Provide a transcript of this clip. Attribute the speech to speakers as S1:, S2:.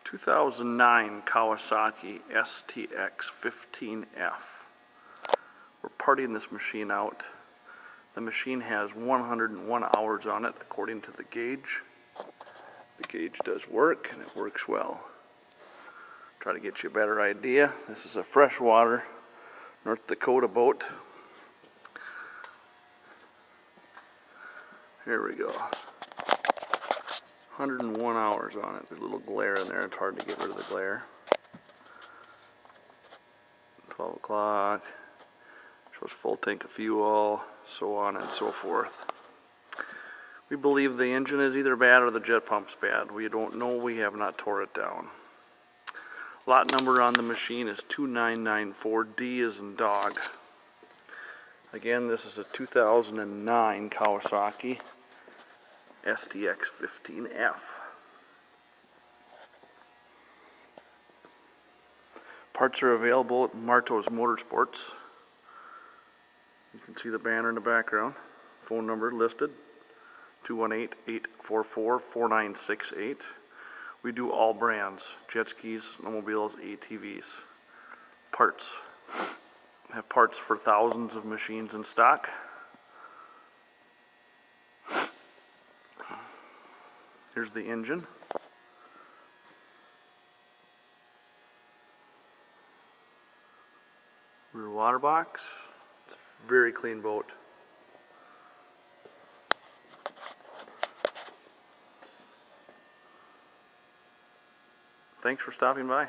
S1: 2009 Kawasaki STX 15F. We're partying this machine out. The machine has 101 hours on it according to the gauge. The gauge does work and it works well. Try to get you a better idea. This is a freshwater North Dakota boat. Here we go. 101 hours on it. There's a little glare in there. It's hard to get rid of the glare. 12 o'clock. Shows full tank of fuel, so on and so forth. We believe the engine is either bad or the jet pump's bad. We don't know. We have not tore it down. Lot number on the machine is 2994. D as in dog. Again, this is a 2009 Kawasaki STX 15F. Parts are available at Martos Motorsports. You can see the banner in the background. Phone number listed, 218-844-4968. We do all brands, jet skis, snowmobiles, ATVs. Parts. Have parts for thousands of machines in stock. Here's the engine. Rear water box. It's a very clean boat. Thanks for stopping by.